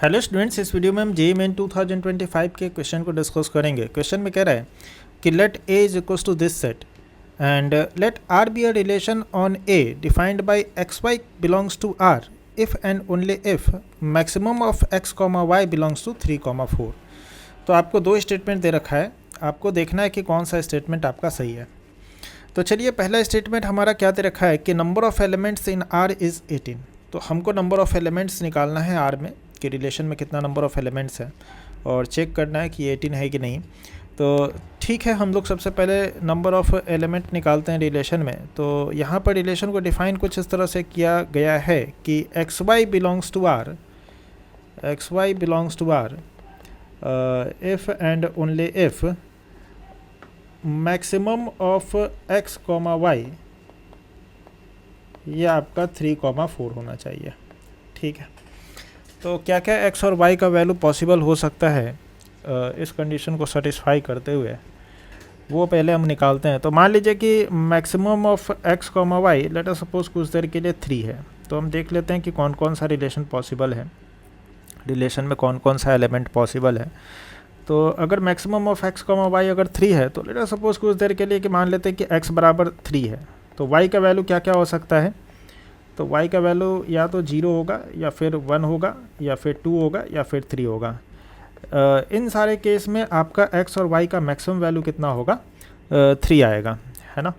Hello students, इस video में हम जेईई मेन 2025 के क्वेश्चन को डिस्कस करेंगे। क्वेश्चन में कह रहा है कि let A is equals to this set and let R be a relation on A defined by X Y belongs to R if and only if maximum of X comma Y belongs to 3,4। तो आपको दो statement दे रखा है, आपको देखना है कि कौन सा स्टेटमेंट आपका सही है। तो चलिए, पहला स्टेटमेंट हमारा क्या दे रखा है कि number of elements in are is 18। तो हमको नंबर ऑफ एलिमेंट्स निकालना है आर में कि रिलेशन में कितना नंबर ऑफ एलिमेंट्स है और चेक करना है कि 18 है कि नहीं। तो ठीक है, हम लोग सबसे पहले नंबर ऑफ एलिमेंट निकालते हैं रिलेशन में। तो यहाँ पर रिलेशन को डिफ़ाइन कुछ इस तरह से किया गया है कि X Y belongs to R, X Y belongs to R if and only if maximum of X comma Y, ये आपका 3,4 होना चाहिए। ठीक है, तो क्या क्या एक्स और वाई का वैल्यू पॉसिबल हो सकता है इस कंडीशन को सेटिस्फाई करते हुए, वो पहले हम निकालते हैं। तो मान लीजिए कि maximum of X comma Y let us suppose कुछ देर के लिए 3 है। तो हम देख लेते हैं कि कौन कौन सा रिलेशन पॉसिबल है, रिलेशन में कौन कौन सा एलिमेंट पॉसिबल है। तो अगर maximum of X comma Y अगर 3 है तो लेट अस सपोज कुछ देर के लिए कि मान लेते हैं कि एक्स बराबर 3 है, तो वाई का वैल्यू क्या क्या हो सकता है। तो y का वैल्यू या तो 0 होगा या फिर 1 होगा या फिर 2 होगा या फिर 3 होगा। इन सारे केस में आपका x और y का मैक्सिमम वैल्यू कितना होगा, 3 आएगा, है ना।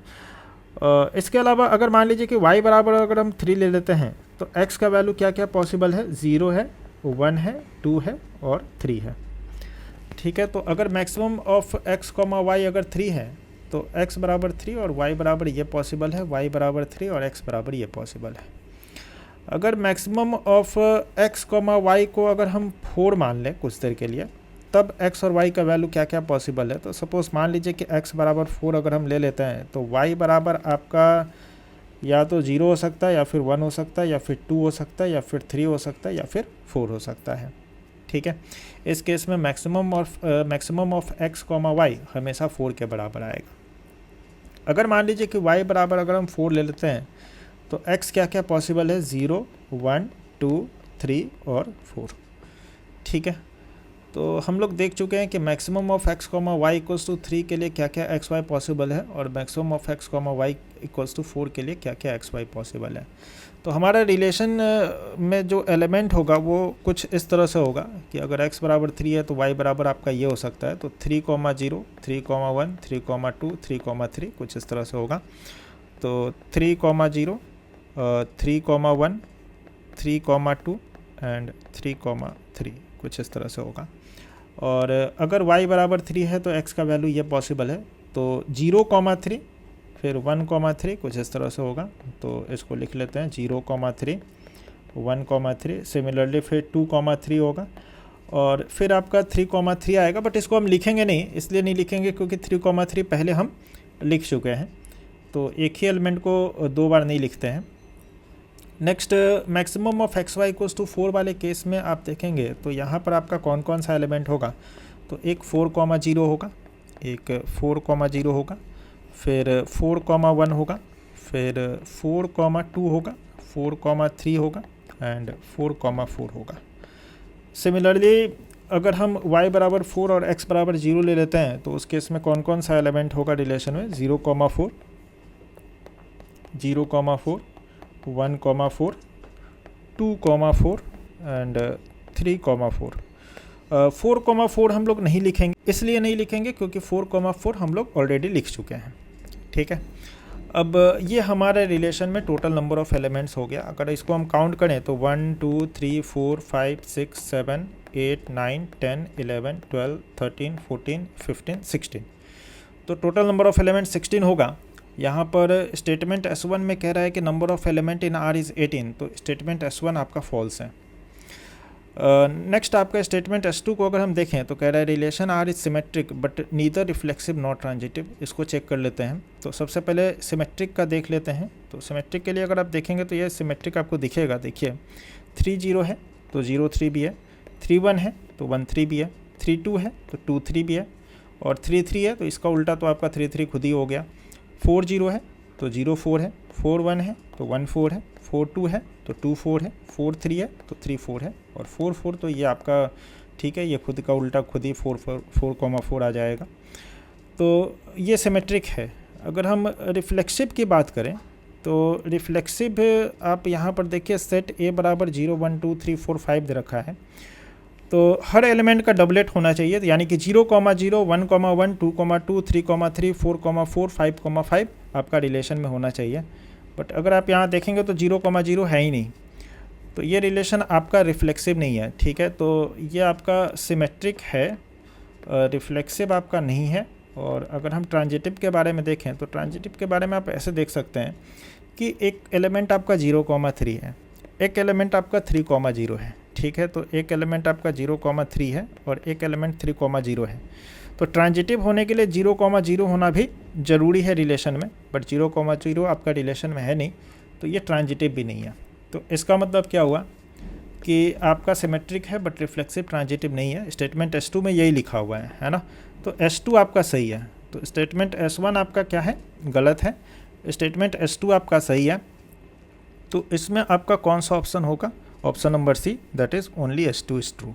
इसके अलावा अगर मान लीजिए कि y बराबर अगर हम 3 ले लेते हैं तो x का वैल्यू क्या क्या पॉसिबल है, 0 है, 1 है, 2 है और 3 है। ठीक है, तो अगर maximum of x comma Y अगर 3 है तो x बराबर 3 और y बराबर ये पॉसिबल है, y बराबर 3 और x बराबर ये पॉसिबल है। अगर maximum of x comma Y को अगर हम 4 मान लें कुछ देर के लिए, तब x और y का वैल्यू क्या क्या पॉसिबल है। तो सपोज मान लीजिए कि x बराबर 4 अगर हम ले लेते हैं तो y बराबर आपका या तो 0 हो सकता है या फिर 1 हो सकता है या फिर 2 हो सकता है या फिर 3 हो सकता है या फिर 4 हो सकता है। ठीक है, इस केस में maximum of x comma Y हमेशा 4 के बराबर आएगा। अगर मान लीजिए कि y बराबर अगर हम 4 ले लेते हैं तो x क्या क्या पॉसिबल है, 0, 1, 2, 3 और 4। ठीक है, तो हम लोग देख चुके हैं कि maximum of x comma Y equals to 3 के लिए क्या क्या एक्स वाई पॉसिबल है और maximum of x comma Y equals to 4 के लिए क्या क्या एक्स वाई पॉसिबल है। तो हमारा रिलेशन में जो एलिमेंट होगा वो कुछ इस तरह से होगा कि अगर x बराबर 3 है तो y बराबर आपका ये हो सकता है, तो 3,0, 3,1, 3,2, 3,3 कुछ इस तरह से होगा। तो 3,0, 3,1, 3,2 एंड 3,3 कुछ इस तरह से होगा। और अगर y बराबर 3 है तो x का वैल्यू ये पॉसिबल है, तो 0,3 फिर 1,3 कुछ इस तरह से होगा। तो इसको लिख लेते हैं 0,3, 1,3, सिमिलरली फिर 2,3 होगा और फिर आपका 3,3 आएगा। बट इसको हम लिखेंगे नहीं, इसलिए नहीं लिखेंगे क्योंकि 3,3 पहले हम लिख चुके हैं, तो एक ही एलिमेंट को 2 बार नहीं लिखते हैं। Next, maximum of X Y equals to 4 वाले केस में आप देखेंगे तो यहाँ पर आपका कौन कौन सा एलिमेंट होगा। तो एक 4,0 होगा, एक 4,0 होगा, फिर 4,1 होगा, फिर 4,2 होगा, 4,3 होगा एंड 4,4 होगा। सिमिलरली अगर हम y बराबर 4 और x बराबर 0 ले लेते हैं तो उस केस में कौन कौन सा एलिमेंट होगा रिलेशन में, 0,4, 0,4, 1,4, 2,4 एंड 3,4। 4,4 हम लोग नहीं लिखेंगे, इसलिए नहीं लिखेंगे क्योंकि 4,4 हम लोग ऑलरेडी लिख चुके हैं। ठीक है, अब ये हमारे रिलेशन में टोटल नंबर ऑफ एलिमेंट्स हो गया। अगर इसको हम काउंट करें तो 1, 2, 3, 4, 5, 6, 7, 8, 9, 10, 11, 12, 13, 14, 15, 16। तो टोटल नंबर ऑफ एलिमेंट 16 होगा। यहाँ पर स्टेटमेंट S1 में कह रहा है कि number of element in R is 18, तो स्टेटमेंट S1 आपका फॉल्स है। नेक्स्ट आपका स्टेटमेंट S2 को अगर हम देखें तो कह रहा है relation R is symmetric but neither reflexive not transitive. इसको चेक कर लेते हैं। तो सबसे पहले सिमेट्रिक का देख लेते हैं। तो सिमेट्रिक के लिए अगर आप देखेंगे तो ये सिमेट्रिक आपको दिखेगा। देखिए 3 0 है तो 0 3 भी है, 3 1 है तो 1 3 भी है, 3 2 है तो 2 3 भी है और 3 3 है तो इसका उल्टा तो आपका 3 3 खुद ही हो गया। 4 0 है तो 0 4 है, 4 1 है तो 1 4 है, 4 2 है तो 2 4 है, 4 3 है तो 3 4 है। और 4 4 तो ये आपका ठीक है, ये खुद का उल्टा खुद ही 4 आ जाएगा। तो ये सिमेट्रिक है। अगर हम रिफ्लेक्सिव की बात करें तो रिफ्लेक्सिव आप यहाँ पर देखिए सेट ए बराबर 0 1 2 3 4 5 दे रखा है, तो हर एलिमेंट का डबलेट होना चाहिए, यानी कि 0 0 1 1 2 2 3 3 4 4 5 5 आपका रिलेशन में होना चाहिए। बट अगर आप यहाँ देखेंगे तो 0 0 है ही नहीं, तो ये रिलेशन आपका रिफ्लेक्सिव नहीं है, ठीक है। तो ये आपका सिमेट्रिक है, रिफ्लेक्सिव आपका नहीं है। और अगर हम ट्रांजिटिव के बारे में देखें तो ट्रांजिटिव के बारे में आप ऐसे देख सकते हैं कि एक एलिमेंट आपका 0 3 है, एक एलिमेंट आपका 3 0 है, ठीक है। तो एक एलिमेंट आपका 0 3 है और एक एलिमेंट 3 0 है। तो ट्रांजिटिव होने के लिए 0 0 होना भी ज़रूरी है रिलेशन में, बट 0 0 आपका रिलेशन में है नहीं, तो ये ट्रांजिटिव भी नहीं है। तो इसका मतलब क्या हुआ कि आपका सिमेट्रिक है बट रिफ्लेक्सिव ट्रांजिटिव नहीं है। स्टेटमेंट S2 में यही लिखा हुआ है ना। तो S2 आपका सही है, तो स्टेटमेंट S1 आपका क्या है, गलत है। स्टेटमेंट S2 आपका सही है, तो इसमें आपका कौन सा ऑप्शन होगा, option number C, that is only S2 is true.